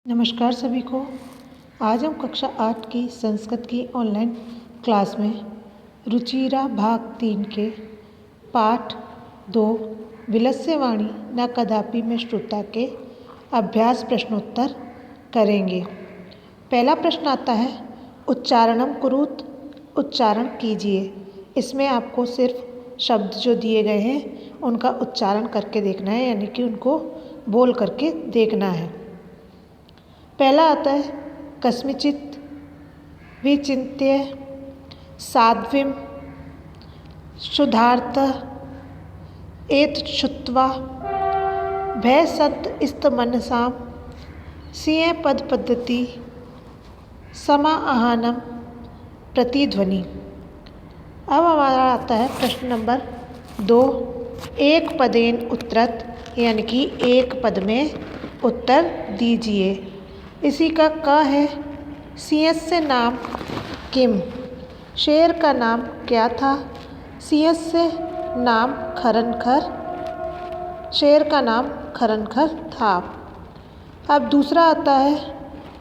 नमस्कार सभी को। आज हम कक्षा 8 की संस्कृत की ऑनलाइन क्लास में रुचिरा भाग 3 के पाठ 2 विलस्यवाणी न कदापि में श्रुता के अभ्यास प्रश्नोत्तर करेंगे। पहला प्रश्न आता है उच्चारणम कुरुत, उच्चारण कीजिए। इसमें आपको सिर्फ शब्द जो दिए गए हैं उनका उच्चारण करके देखना है, यानी कि उनको बोल करके देखना है। पहला आता है कस्मिचित विचिन्त्य साध्वीं शुद्धार्थ एतत् श्रुत्वा भयसन्त इस्तमनसां सिंह पद पद्धति समाआहनम प्रतिध्वनि। अब हमारा आता है प्रश्न नंबर 2 एक पदेन उत्तरत, यानी कि एक पद में उत्तर दीजिए। इसी का क है सिंहस्य नाम किम, शेर का नाम क्या था। सिंहस्य नाम खरनखर, शेर का नाम खरनखर था। अब दूसरा आता है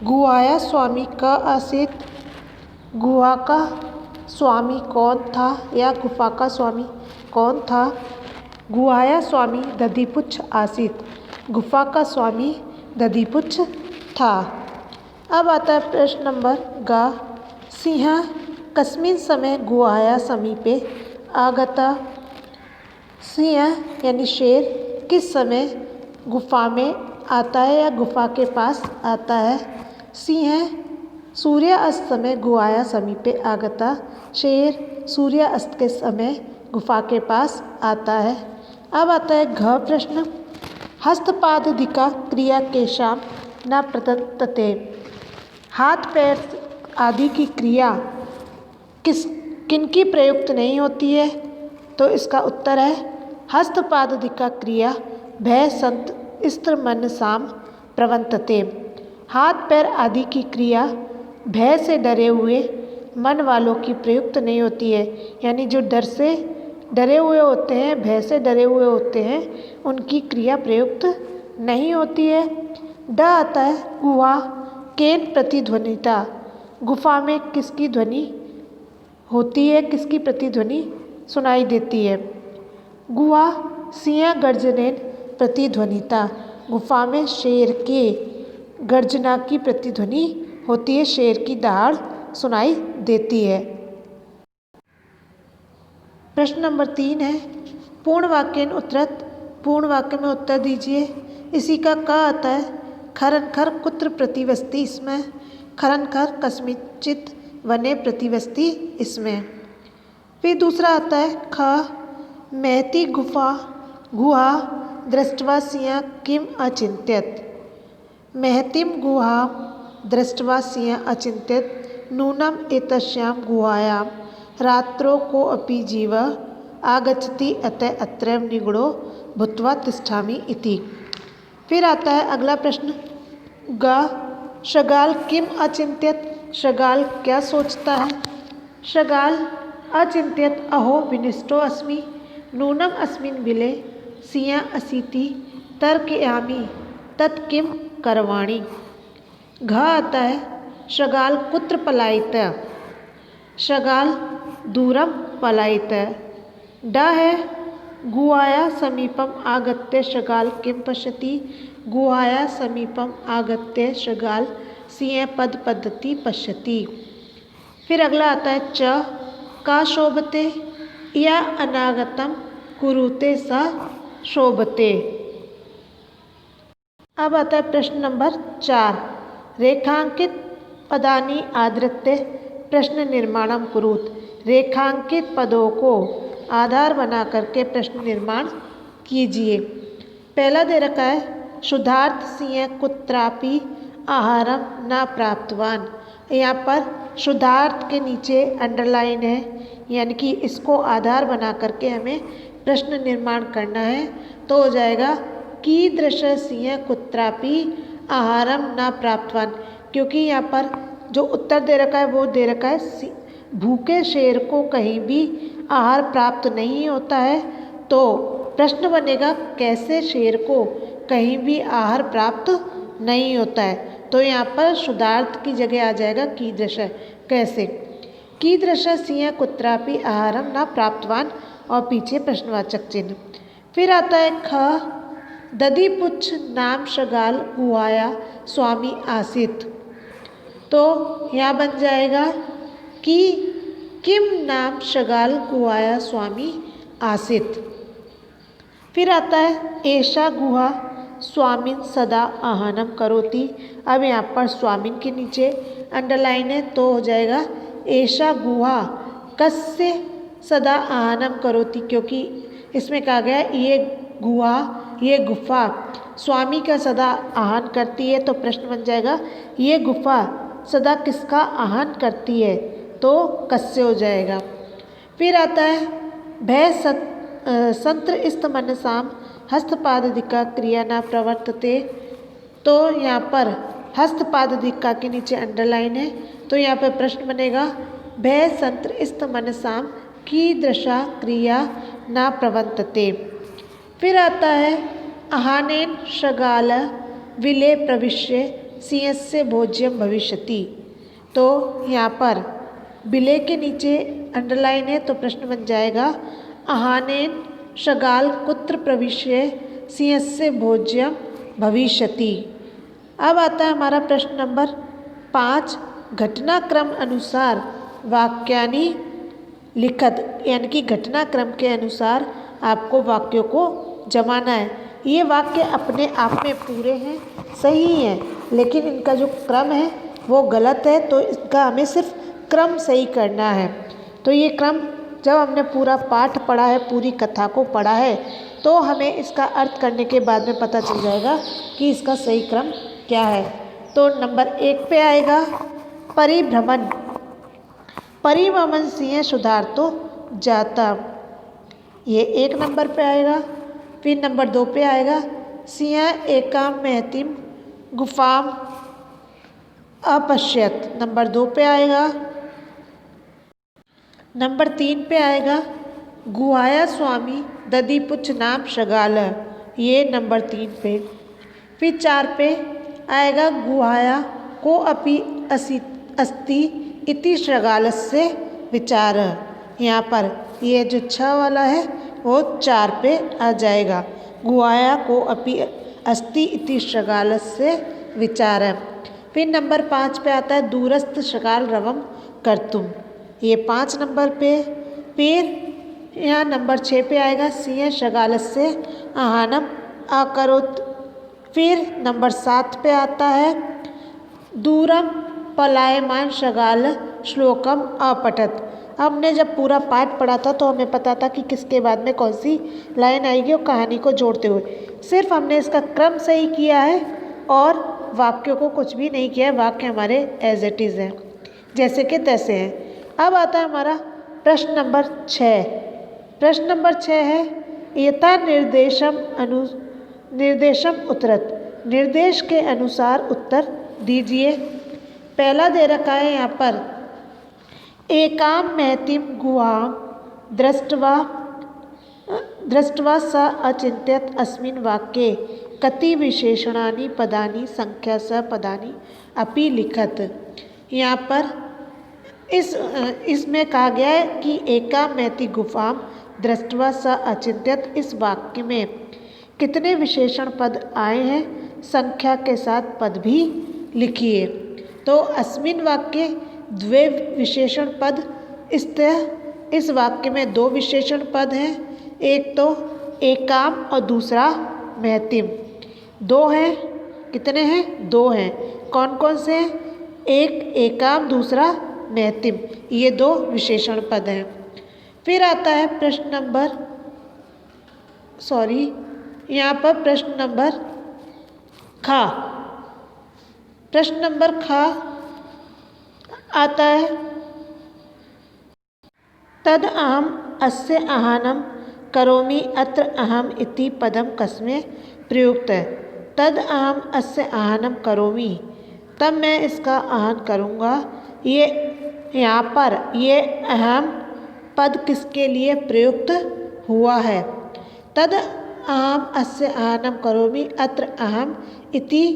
गुहाया स्वामी का आसित, गुहा का स्वामी कौन था या गुफा का स्वामी कौन था। गुहाया स्वामी दधिपुच्छ आसित, गुफा का स्वामी दधिपुच्छ था। अब आता है प्रश्न नंबर ग सिंह कस्मिन् समय गुहाया समीपे आगता। सिंह यानी शेर किस समय गुफा में आता है या गुफा के पास आता है। सिंह सूर्य अस्त समय गुहाया समीपे आगता, शेर सूर्य अस्त के समय गुफा के पास आता है। अब आता है घ प्रश्न हस्तपादिका क्रिया केशाम न प्रदत्तते। हाथ पैर आदि की क्रिया किनकी प्रयुक्त नहीं होती है, तो इसका उत्तर है हस्तपादिका क्रिया भय संत स्त्र मनसाम प्रवंतते। हाथ पैर आदि की क्रिया भय से डरे हुए मन वालों की प्रयुक्त नहीं होती है, यानी जो डर से डरे हुए होते हैं, भय से डरे हुए होते हैं, उनकी क्रिया प्रयुक्त नहीं होती है। ड आता है गुहा केन प्रतिध्वनिता, गुफा में किसकी ध्वनि होती है, किसकी प्रतिध्वनि सुनाई देती है। गुहा सिंह गर्जनेन प्रतिध्वनिता, गुफा में शेर के गर्जना की प्रतिध्वनि होती है, शेर की दहाड़ सुनाई देती है। प्रश्न नंबर 3 है पूर्ण वाक्यन उत्तरत, पूर्ण वाक्य में उत्तर दीजिए। इसी का क आता है खरनखर कुत्र प्रतिवस्ति इसमें, खरनखर कस्मिचित वने प्रतिवस्ति इसमें। फिर दूसरा आता है ख महती गुफा गुहा दृष्ट्वा सिंह किम अचिंत्यत। महतीम गुहा दृष्ट्वा सिंह अचिंत्यत नूनम एतस्यां गुहायां रात्रो को अपि जीव आगच्छति अतः अत्रैव निगूढ़ो भूत्वा तिष्ठामि इति। फिर आता है अगला प्रश्न ग शगाल किम अचिंत्यत, शगाल क्या सोचता है। शगाल अचिंत्यत अहो विनिष्टो अस्मि नूनम अस्मिन् बिले सिंह असीति तर्कयामि तत् किम करवाणि। घ आता है शगाल कुत्र पलायित, शगाल दूरम पलायित। ड है गुहाया समीपम आगत्य शगाल किम पश्यति, गुहाया समीपम आगत्य शगाल सिंह पद पद्धति पश्यति। फिर अगला आता है च का शोभते या अनागतम कुरुते स शोभते। अब आता है प्रश्न नंबर 4 रेखांकित पदानि आधृत्य प्रश्न निर्माणम कुरुत। रेखांकित पदों को आधार बना करके प्रश्न निर्माण कीजिए। पहला दे रखा है शुद्धार्थ सिंह कुत्रापि आहारम न प्राप्तवान। यहाँ पर शुद्धार्थ के नीचे अंडरलाइन है, यानी कि इसको आधार बना करके हमें प्रश्न निर्माण करना है। तो हो जाएगा कीदृश सिंह कुत्रापि आहारम न प्राप्तवान, क्योंकि यहाँ पर जो उत्तर दे रखा है वो दे रखा है भूखे शेर को कहीं भी आहार प्राप्त नहीं होता है। तो प्रश्न बनेगा कैसे शेर को कहीं भी आहार प्राप्त नहीं होता है। तो यहाँ पर शुद्धार्थ की जगह आ जाएगा कीदृश। कैसे? कीदृश सिंह कुत्रापि आहारम न प्राप्तवान और पीछे प्रश्नवाचक चिन्ह। फिर आता है ख, दधिपुच्छ नाम शगाल गुहाया स्वामी आसित। तो यहाँ बन जाएगा कि किम नाम शगाल गुहाया स्वामी आसित। फिर आता है एषा गुहा स्वामिन सदा आहानम करोति। अब यहाँ पर स्वामिन के नीचे अंडरलाइन है तो हो जाएगा एषा गुहा कस्य सदा आहानम करोति, क्योंकि इसमें कहा गया ये गुहा, ये गुफा स्वामी का सदा आहान करती है। तो प्रश्न बन जाएगा ये गुफा सदा किसका आहान करती है, तो कस्य हो जाएगा। फिर आता है भय संत्र इस्त मनसाम हस्तपादिका क्रिया न प्रवर्तते। तो यहाँ पर हस्तपादिका के नीचे अंडरलाइन है तो यहाँ पर प्रश्न बनेगा भय संत्र इस्त मनसाम कीदृशा क्रिया न प्रवर्तते। फिर आता है आहानेन शगाल विले प्रविश्य सिंहस्य भोज्यम भविष्यति। तो यहाँ पर विले के नीचे अंडरलाइन है तो प्रश्न बन जाएगा आहानेन शगाल कुत्र प्रविश्य सिंहस्य भोज्यम भविष्यति। अब आता है हमारा प्रश्न नंबर 5, घटनाक्रम अनुसार वाक्यानि लिखत, यानी कि घटनाक्रम के अनुसार आपको वाक्यों को जमाना है। ये वाक्य अपने आप में पूरे हैं, सही हैं, लेकिन इनका जो क्रम है वो गलत है, तो इसका हमें सिर्फ क्रम सही करना है। तो ये क्रम जब हमने पूरा पाठ पढ़ा है, पूरी कथा को पढ़ा है, तो हमें इसका अर्थ करने के बाद में पता चल जाएगा कि इसका सही क्रम क्या है। तो नंबर 1 पे आएगा परिभ्रमण। परिभ्रमण सिंह शुद्धार्थो जाता, ये 1 नंबर पे आएगा। फिर नंबर 2 पे आएगा सिंह एकाम महतिम गुफाम अपश्यत, नंबर 2 पे आएगा। नंबर 3 पे आएगा गुहाया स्वामी दधिपुच्छ नाम शगाल, ये नंबर 3 पे। फिर 4 पे आएगा गुहाया को अपि अस्ति इति शगालस्य विचार। यहाँ पर ये जो 6 वाला है वो 4 पे आ जाएगा, गुहाया को अपि अस्ति इति शगालस्य विचार। फिर नंबर 5 पे आता है दूरस्थ शगाल रवम कर्तुम, ये 5 नंबर पे। फिर यहाँ नंबर 6 पे आएगा सिंह शगालस्य आहानम अकरोत्। फिर नंबर 7 पे आता है दूरम पलायमान शगाल श्लोकम अपठत। हमने जब पूरा पाठ पढ़ा था तो हमें पता था कि किसके बाद में कौन सी लाइन आएगी और कहानी को जोड़ते हुए। सिर्फ हमने इसका क्रम सही किया है और वाक्यों को कुछ भी नहीं किया है, वाक्य हमारे एज इट इज़ हैं, जैसे कि तैसे हैं। अब आता है हमारा प्रश्न नंबर 6। प्रश्न नंबर 6 है यथा निर्देशम उत्तरत, निर्देश के अनुसार उत्तर दीजिए। पहला दे रखा है यहाँ पर एकाम महतिम गुहाम दृष्ट्वा स अचिंत्यत अस्मिन् वाक्ये कति विशेषणानि पदानि संख्या स पदानि अपि लिखत। यहाँ पर इसमें कहा गया है कि एकाम महति गुफाम दृष्ट्वा स अचिंत्यत, इस वाक्य में कितने विशेषण पद आए हैं, संख्या के साथ पद भी लिखिए। तो अस्मिन् वाक्य द्वे विशेषण पद, इस वाक्य में 2 विशेषण पद हैं, एक तो एकाम और दूसरा महतिम। 2 हैं, कितने हैं? 2 हैं। कौन कौन से हैं? एक एकाम, दूसरा महतिम, ये 2 विशेषण पद हैं। फिर आता है प्रश्न नंबर यहाँ पर प्रश्न नंबर खा। प्रश्न नंबर खा आता है तद अहम अस्य आहानम करोमि अत्र अहम इति पदम कस्में प्रयुक्त है। तद अहम अस्य आहानम करोमि, तब मैं इसका आहान करूँगा। ये यहाँ पर ये अहम पद किसके लिए प्रयुक्त हुआ है? तद अहम अस्य आहानम करोमि अत्र अहम इति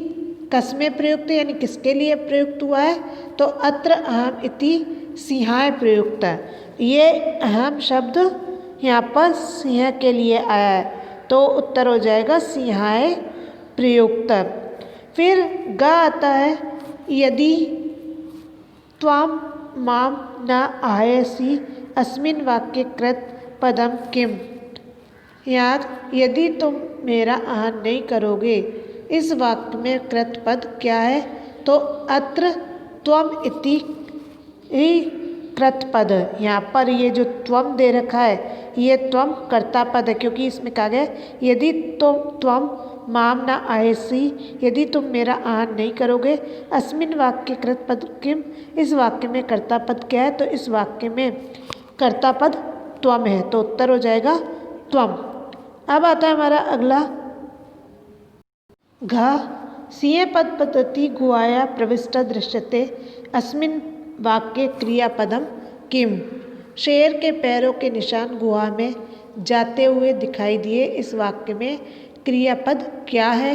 कस्मे प्रयुक्त यानी किसके लिए प्रयुक्त हुआ है, तो अत्र अहम इति सिंहाय प्रयुक्त है। ये अहम शब्द यहाँ पर सिंह के लिए आया है, तो उत्तर हो जाएगा सिंहाय प्रयुक्त। फिर ग आता है, यदि त्वाम माम न आहयसि अस्मिन् वाक्ये कृत पदम किम। यहाँ यदि तुम मेरा आहन नहीं करोगे, इस वाक्य में कृत पद क्या है, तो अत्र त्वम इति कृत पद। यहाँ पर ये जो त्वम दे रखा है, ये त्वम कर्ता पद है, क्योंकि इसमें कहा गया यदि त्वम माम ना आयसी, यदि तुम मेरा आहन नहीं करोगे, अस्मिन वाक्य कृत पद किम, इस वाक्य में कर्ता पद क्या है, तो इस वाक्य में कर्ता पद त्वम है, तो उत्तर हो जाएगा त्वम। अब आता है हमारा अगला घ, सीए पद पद्धति गुआया प्रविष्ट दृश्यते अस्मिन वाक्य क्रियापदम किम। शेर के पैरों के निशान गुहा में जाते हुए दिखाई दिए, इस वाक्य में क्रियापद क्या है।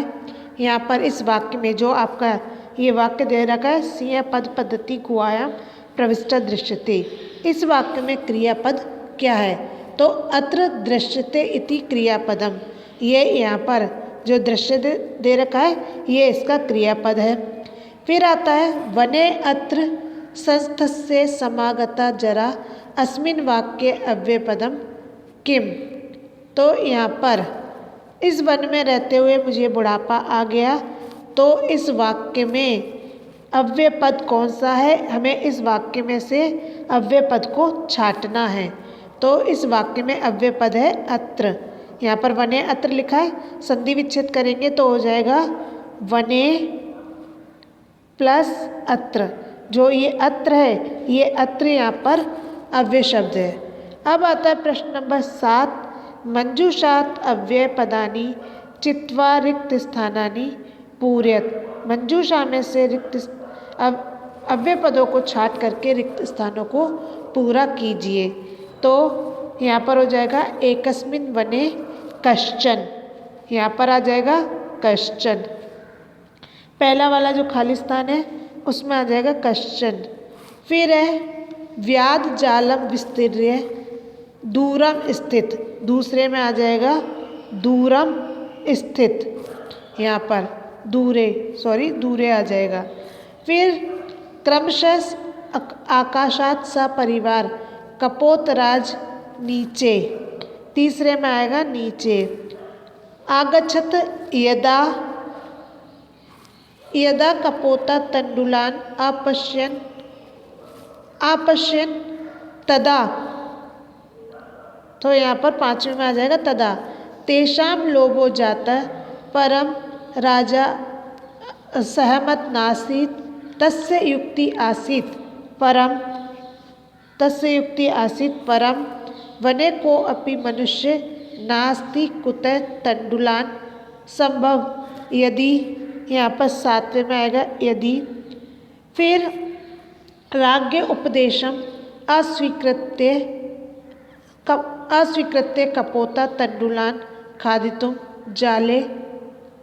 यहाँ पर इस वाक्य में जो आपका ये वाक्य दे रखा है, सीए पद पद्धति गुआया प्रविष्ट दृश्यते, इस वाक्य में क्रियापद क्या है, तो अत्र दृश्यते इति क्रियापदम। ये यहाँ पर जो दृश्य दे रखा है, ये इसका क्रियापद है। फिर आता है वने अत्र संस्थस्य समागता जरा अस्मिन वाक्य अव्ययपदम किम। तो यहाँ पर इस वन में रहते हुए मुझे बुढ़ापा आ गया, तो इस वाक्य में अव्यय पद कौन सा है, हमें इस वाक्य में से अव्यय पद को छांटना है, तो इस वाक्य में अव्यय पद है अत्र। यहाँ पर वने अत्र लिखा है, संधि विच्छेद करेंगे तो हो जाएगा वने प्लस अत्र। जो ये अत्र है, ये अत्र यहाँ पर अव्यय शब्द है। अब आता है प्रश्न नंबर 7, मंजूषात अव्यय पदानी चित्वा रिक्त स्थानानि पूरयत। मंजूषा में से रिक्त अव्यय पदों को छाट करके रिक्त स्थानों को पूरा कीजिए। तो यहाँ पर हो जाएगा एकस्मिन वने कश्चन, यहाँ पर आ जाएगा कश्चन। पहला वाला जो खाली स्थान है उसमें आ जाएगा कश्चन। फिर है व्याध जालम विस्तीर्य दूरम स्थित, दूसरे में आ जाएगा दूरम स्थित, यहाँ पर दूरे आ जाएगा। फिर क्रमशः आकाशात सा परिवार कपोतराज नीचे, तीसरे में आएगा नीचे। आगच्छत यदा कपोता तंडुलान आपश्यन तदा, तो यहाँ पर पांचवें में आ जाएगा तदा। तेषाम लोभो जाता परम राजा सहमत नासीत तस्य युक्ति आसीत परम वने को अपि मनुष्य नास्ति कुतः तंडुलान संभव यदि, यहाँ पर सातवें में आएगा यदि। फिर राज्ञ उपदेशम अस्वीकृत्य कपोता तंडुलान खादितुम जाले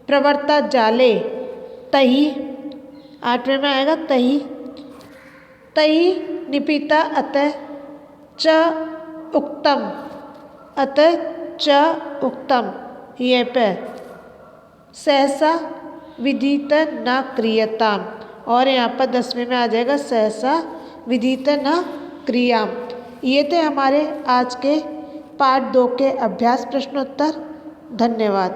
प्रवर्ता जाले तही, आठवें में आएगा तही निपिता अतः च उक्तम ये पे सहसा विदित न क्रियताम, और यहाँ पर 10वें में आ जाएगा सहसा विदित न क्रियाम। ये थे हमारे आज के पार्ट 2 के अभ्यास प्रश्नोत्तर। धन्यवाद।